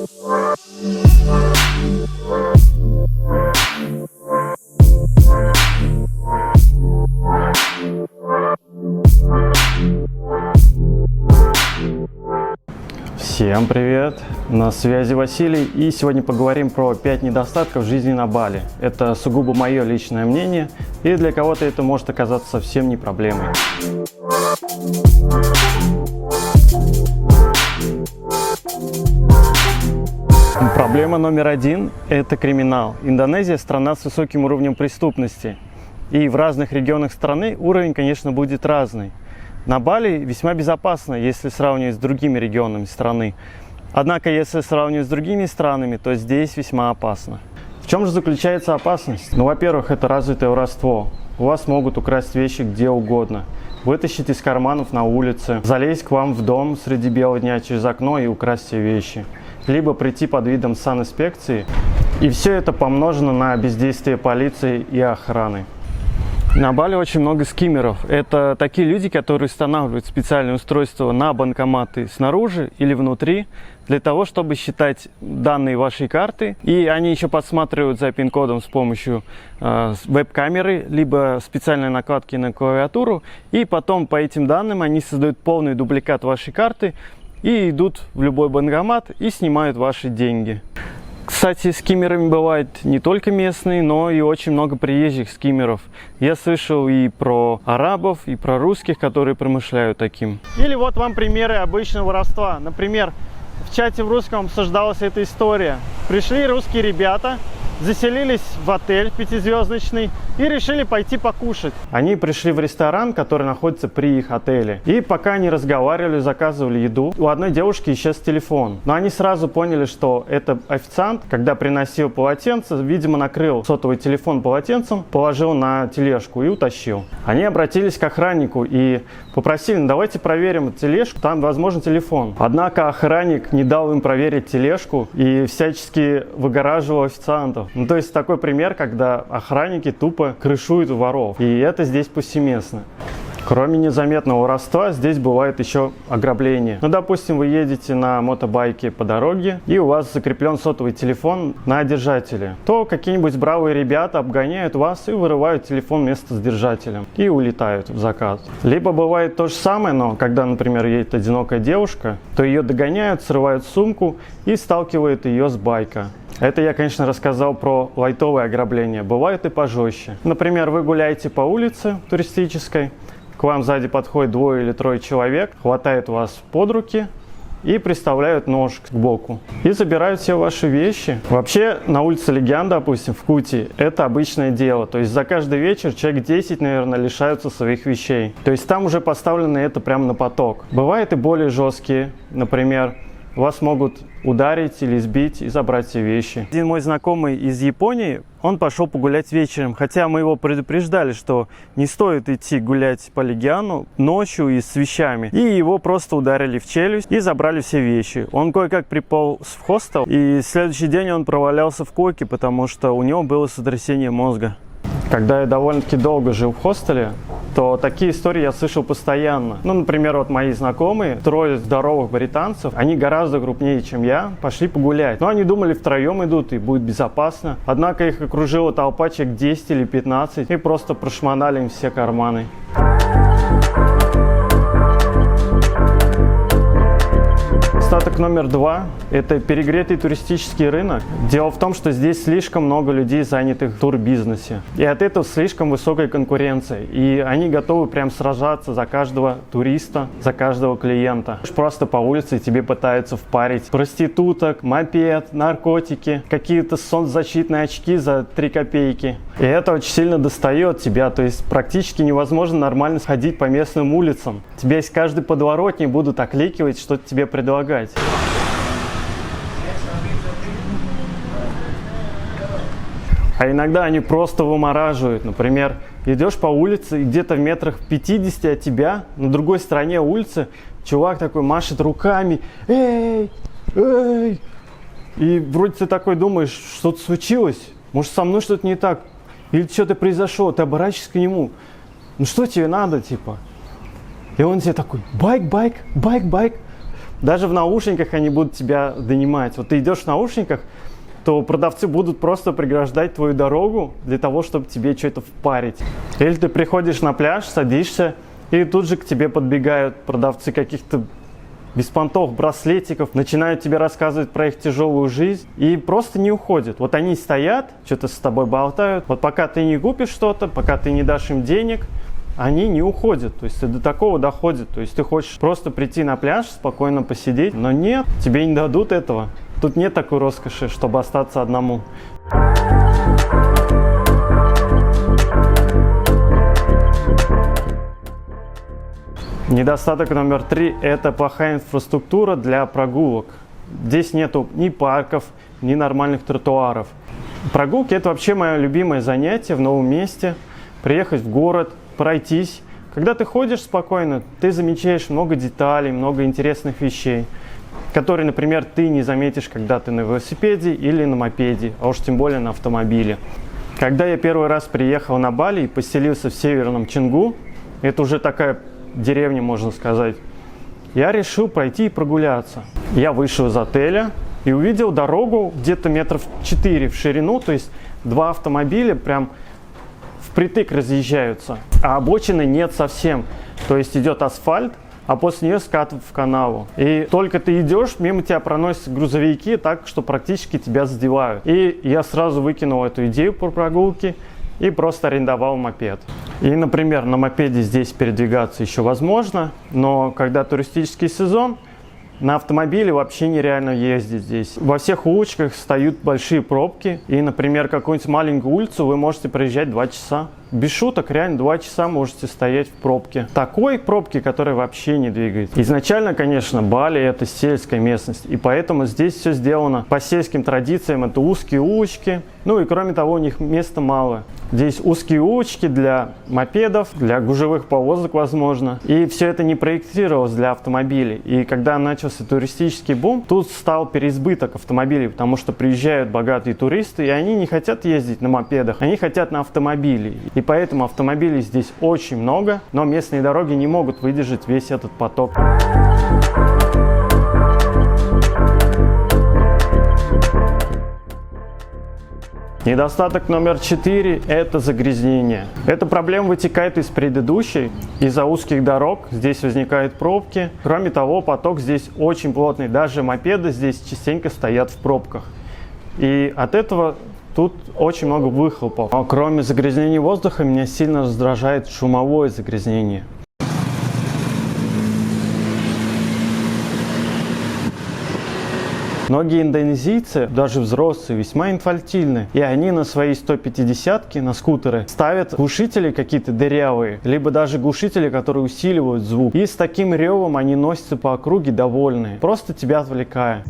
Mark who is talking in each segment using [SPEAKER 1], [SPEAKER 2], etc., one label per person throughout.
[SPEAKER 1] Всем привет! На связи Василий, и сегодня поговорим про 5 недостатков жизни на Бали. Это сугубо мое личное мнение, и для кого-то это может оказаться совсем не проблемой. Проблема номер 1 – это криминал. Индонезия – страна с высоким уровнем преступности, и в разных регионах страны уровень, конечно, будет разный. На Бали весьма безопасно, если сравнивать с другими регионами страны. Однако, если сравнивать с другими странами, то здесь весьма опасно. В чем же заключается опасность? Ну, во-первых, это развитое воровство. У вас могут украсть вещи где угодно, вытащить из карманов на улице, залезть к вам в дом среди бела дня через окно и украсть все вещи. Либо прийти под видом санинспекции, и все это помножено на бездействие полиции и охраны. На Бали очень много скиммеров. Это такие люди, которые устанавливают специальные устройства на банкоматы снаружи или внутри, для того, чтобы считать данные вашей карты. И они еще подсматривают за пин-кодом с помощью веб-камеры, либо специальной накладки на клавиатуру. И потом по этим данным они создают полный дубликат вашей карты и идут в любой банкомат и снимают ваши деньги. Кстати, скиммерами бывают не только местные, но и очень много приезжих скиммеров. Я слышал и про арабов, и про русских, которые промышляют таким. Или вот вам примеры обычного воровства. Например, в чате в русском обсуждалась эта история. Пришли русские ребята, заселились в отель пятизвездочный и решили пойти покушать. Они пришли в ресторан, который находится при их отеле. И пока они разговаривали, заказывали еду, у одной девушки исчез телефон. Но они сразу поняли, что это официант, когда приносил полотенце, видимо, накрыл сотовый телефон полотенцем, положил на тележку и утащил. Они обратились к охраннику и попросили: ну, давайте проверим тележку, там, возможно, телефон. Однако охранник не дал им проверить тележку и всячески выгораживал официантов. Ну, то есть такой пример, когда охранники тупо крышуют воров. И это здесь повсеместно. Кроме незаметного воровства, здесь бывает еще ограбление. Ну, допустим, вы едете на мотобайке по дороге, и у вас закреплен сотовый телефон на держателе. То какие-нибудь бравые ребята обгоняют вас и вырывают телефон вместе с держателем. И улетают в закат. Либо бывает то же самое, но когда, например, едет одинокая девушка, то ее догоняют, срывают сумку и сталкивают ее с байка. Это я, конечно, рассказал про лайтовое ограбление. Бывает и пожестче. Например, вы гуляете по улице туристической, к вам сзади подходит 2 или 3 человек, хватают вас под руки и приставляют нож к боку. И забирают все ваши вещи. Вообще, на улице Легиан, допустим, в Кути, это обычное дело. То есть за каждый вечер человек 10, наверное, лишаются своих вещей. То есть там уже поставлено это прямо на поток. Бывает и более жесткие. Например, вас могут ударить или сбить и забрать все вещи. Один мой знакомый из Японии, он пошел погулять вечером, хотя мы его предупреждали, что не стоит идти гулять по Легиану ночью и с вещами. И его просто ударили в челюсть и забрали все вещи. Он кое-как приполз в хостел, и следующий день он провалялся в койке, потому что у него было сотрясение мозга. Когда я довольно-таки долго жил в хостеле, то такие истории я слышал постоянно. Ну, например, вот мои знакомые, 3 здоровых британцев, они гораздо крупнее, чем я, пошли погулять. Но они думали, втроем идут и будет безопасно. Однако их окружила толпа, человек 10 или 15, и просто прошмонали им все карманы. Недостаток номер 2 – это перегретый туристический рынок. Дело в том, что здесь слишком много людей, занятых в турбизнесе. И от этого слишком высокая конкуренция. И они готовы прям сражаться за каждого туриста, за каждого клиента. Просто по улице тебе пытаются впарить проституток, мопед, наркотики, какие-то солнцезащитные очки за 3 копейки. И это очень сильно достает тебя. То есть практически невозможно нормально сходить по местным улицам. Тебя из каждой подворотни будут окликивать, что-то тебе предлагать. А иногда они просто вымораживают. Например, идешь по улице, и где-то в метрах 50 от тебя, на другой стороне улицы, чувак такой машет руками: «Эй! Эй!» И вроде ты такой думаешь, что-то случилось, может, со мной что-то не так, или что-то произошло, ты оборачиваешься к нему: ну что тебе надо, типа? И он тебе такой: байк, байк, байк, байк. Даже в наушниках они будут тебя донимать. Вот ты идешь в наушниках, то продавцы будут просто преграждать твою дорогу для того, чтобы тебе что-то впарить. Или ты приходишь на пляж, садишься, и тут же к тебе подбегают продавцы каких-то беспонтовых браслетиков, начинают тебе рассказывать про их тяжелую жизнь и просто не уходят. Вот они стоят, что-то с тобой болтают. Вот пока ты не купишь что-то, пока ты не дашь им денег, они не уходят. То есть до такого доходит. То есть ты хочешь просто прийти на пляж, спокойно посидеть, но нет, тебе не дадут этого. Тут нет такой роскоши, чтобы остаться одному. Недостаток номер 3 – это плохая инфраструктура для прогулок. Здесь нету ни парков, ни нормальных тротуаров. Прогулки – это вообще мое любимое занятие в новом месте. Приехать в город, пройтись. Когда ты ходишь спокойно, ты замечаешь много деталей, много интересных вещей, которые, например, ты не заметишь, когда ты на велосипеде или на мопеде, а уж тем более на автомобиле. Когда я первый раз приехал на Бали и поселился в Северном Ченгу, это уже такая деревня, можно сказать, я решил пройти и прогуляться. Я вышел из отеля и увидел дорогу где-то метров 4 в ширину, то есть два автомобиля прям впритык разъезжаются, а обочины нет совсем. То есть идет асфальт, а после нее скат в канаву. И только ты идешь, мимо тебя проносятся грузовики так, что практически тебя задевают. И я сразу выкинул эту идею по прогулке и просто арендовал мопед. И, например, на мопеде здесь передвигаться еще возможно, но когда туристический сезон, на автомобиле вообще нереально ездить здесь. Во всех улочках стоят большие пробки, и, например, какую-нибудь маленькую улицу вы можете проезжать 2 часа. Без шуток, реально 2 часа можете стоять в пробке. Такой пробки, которая вообще не двигается. Изначально, конечно, Бали – это сельская местность, и поэтому здесь все сделано по сельским традициям. Это узкие улочки, ну и кроме того, у них места мало. Здесь узкие улочки для мопедов, для гужевых повозок, возможно. И все это не проектировалось для автомобилей. И когда начался туристический бум, тут стал переизбыток автомобилей, потому что приезжают богатые туристы, и они не хотят ездить на мопедах, они хотят на автомобиле. И поэтому автомобилей здесь очень много, но местные дороги не могут выдержать весь этот поток. Недостаток номер 4 – это загрязнение. Эта проблема вытекает из предыдущей. Из-за узких дорог здесь возникают пробки. Кроме того, поток здесь очень плотный. Даже мопеды здесь частенько стоят в пробках. И от этого тут очень много выхлопов. Но кроме загрязнения воздуха, меня сильно раздражает шумовое загрязнение. Многие индонезийцы, даже взрослые, весьма инфантильны. И они на свои 150-ки, на скутеры, ставят глушители какие-то дырявые, либо даже глушители, которые усиливают звук. И с таким ревом они носятся по округе довольные, просто тебя отвлекая.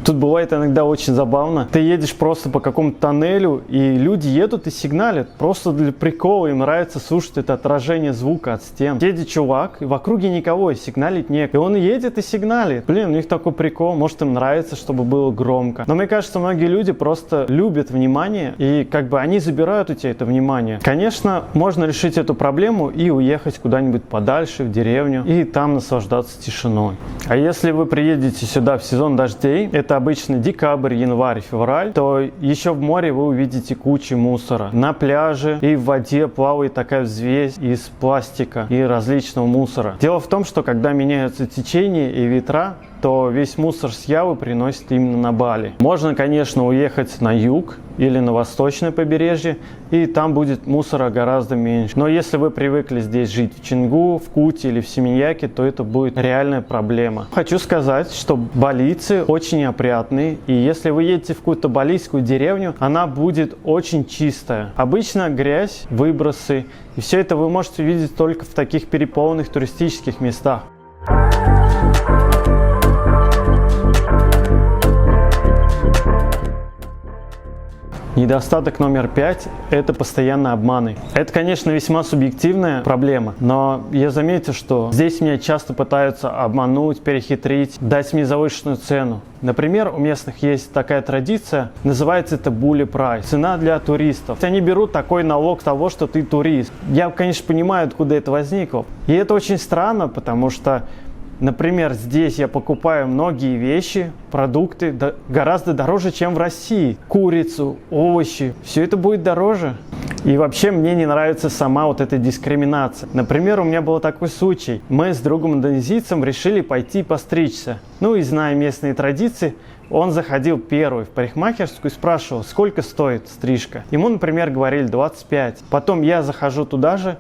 [SPEAKER 1] Тут бывает иногда очень забавно. Ты едешь просто по какому-то тоннелю, и люди едут и сигналят. Просто для прикола им нравится слушать это отражение звука от стен. Едет чувак, и в округе никого, и сигналить некуда. И он едет и сигналит. Блин, у них такой прикол. Может, им нравится, чтобы было громко. Но мне кажется, многие люди просто любят внимание, и как бы они забирают у тебя это внимание. Конечно, можно решить эту проблему и уехать куда-нибудь подальше, в деревню, и там наслаждаться тишиной. А если вы приедете сюда в сезон дождей, это обычно декабрь, январь, февраль, то еще в море вы увидите кучу мусора. На пляже и в воде плавает такая взвесь из пластика и различного мусора. Дело в том, что когда меняются течения и ветра, то весь мусор с Явы приносит именно на Бали. Можно, конечно, уехать на юг или на восточное побережье, и там будет мусора гораздо меньше. Но если вы привыкли здесь жить в Ченгу, в Куте или в Семеньяке, то это будет реальная проблема. Хочу сказать, что балийцы очень опрятные, и если вы едете в какую-то балийскую деревню, она будет очень чистая. Обычно грязь, выбросы, и все это вы можете видеть только в таких переполненных туристических местах. Недостаток номер 5 – это постоянные обманы. Это, конечно, весьма субъективная проблема, но я заметил, что здесь меня часто пытаются обмануть, перехитрить, дать мне завышенную цену. Например, у местных есть такая традиция, называется это bully price, цена для туристов. Они берут такой налог того, что ты турист. Я, конечно, понимаю, откуда это возникло. И это очень странно, потому что, например, здесь я покупаю многие вещи, продукты гораздо дороже, чем в России. Курицу, овощи, все это будет дороже. И вообще мне не нравится сама вот эта дискриминация. Например, у меня был такой случай. Мы с другом индонезийцем решили пойти постричься. Ну и зная местные традиции, он заходил первый в парикмахерскую и спрашивал, сколько стоит стрижка. Ему, например, говорили 25. Потом я захожу туда же,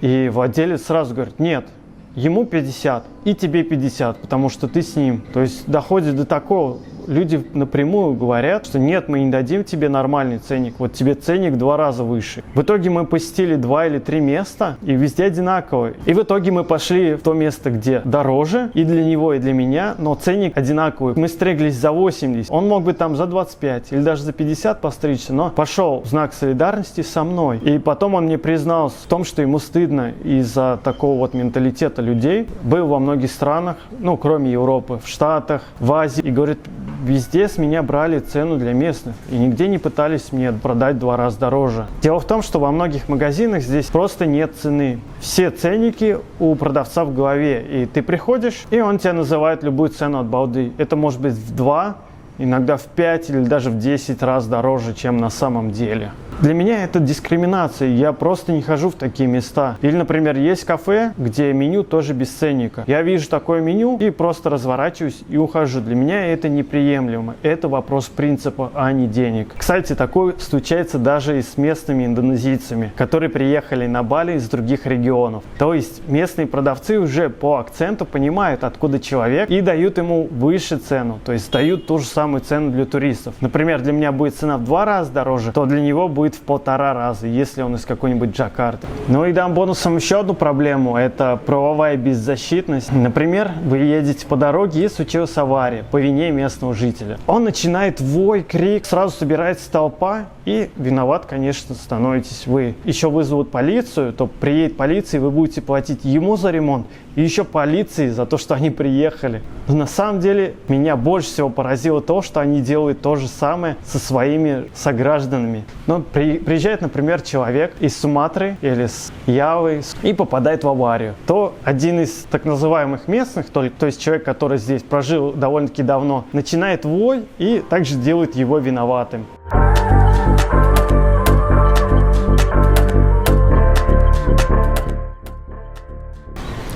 [SPEAKER 1] и владелец сразу говорит, нет, ему 50 и тебе 50, потому что ты с ним. То есть доходит до такого. Люди напрямую говорят, что нет, мы не дадим тебе нормальный ценник, вот тебе ценник в 2 раза выше. В итоге мы посетили 2 или 3 места, и везде одинаковые. И в итоге мы пошли в то место, где дороже, и для него, и для меня, но ценник одинаковый. Мы стриглись за 80, он мог бы там за 25 или даже за 50 постричься, но пошел в знак солидарности со мной. И потом он мне признался в том, что ему стыдно из-за такого вот менталитета людей. Был во многих странах, ну, кроме Европы, в Штатах, в Азии, и говорит, везде с меня брали цену для местных и нигде не пытались мне продать в 2 раза дороже. Дело в том, что во многих магазинах здесь просто нет цены. Все ценники у продавца в голове. И ты приходишь, и он тебе называет любую цену от балды. Это может быть в 2, иногда в 5 или даже в 10 раз дороже, чем на самом деле. Для меня это дискриминация, я просто не хожу в такие места. Или, например, есть кафе, где меню тоже без ценника. Я вижу такое меню и просто разворачиваюсь и ухожу. Для меня это неприемлемо. Это вопрос принципа, а не денег. Кстати, такое случается даже и с местными индонезийцами, которые приехали на Бали из других регионов. То есть местные продавцы уже по акценту понимают, откуда человек, и дают ему выше цену. То есть дают ту же самую цену для туристов. Например, для меня будет цена в 2 раза дороже, то для него будет в 1,5 раза, если он из какой-нибудь Джакарты. Ну и дам бонусом еще одну проблему, это правовая беззащитность. Например, вы едете по дороге и случилась авария по вине местного жителя. Он начинает вой, крик, сразу собирается толпа и виноват, конечно, становитесь вы. Еще вызовут полицию, то приедет полиция, и вы будете платить ему за ремонт и еще полиции за то, что они приехали. Но на самом деле меня больше всего поразило то, что они делают то же самое со своими согражданами. Но приезжает, например, человек из Суматры или с Явы и попадает в аварию. То один из так называемых местных, то есть человек, который здесь прожил довольно-таки давно, начинает вой и также делает его виноватым.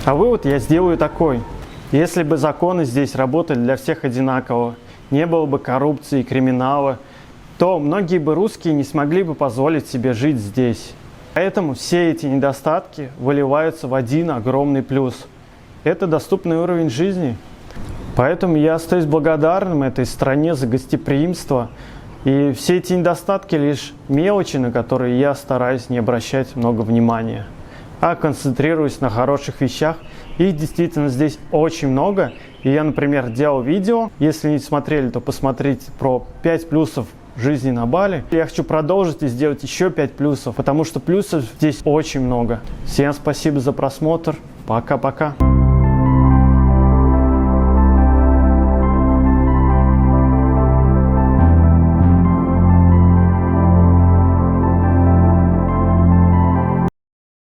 [SPEAKER 1] А вывод я сделаю такой. Если бы законы здесь работали для всех одинаково, не было бы коррупции и криминала, то многие бы русские не смогли бы позволить себе жить здесь. Поэтому все эти недостатки выливаются в один огромный плюс. Это доступный уровень жизни. Поэтому я остаюсь благодарным этой стране за гостеприимство. И все эти недостатки лишь мелочи, на которые я стараюсь не обращать много внимания, а концентрируюсь на хороших вещах. Их действительно здесь очень много. И я, например, делал видео. Если не смотрели, то посмотрите про 5 плюсов жизни на Бали. Я хочу продолжить и сделать еще 5 плюсов, потому что плюсов здесь очень много. Всем спасибо за просмотр. Пока-пока.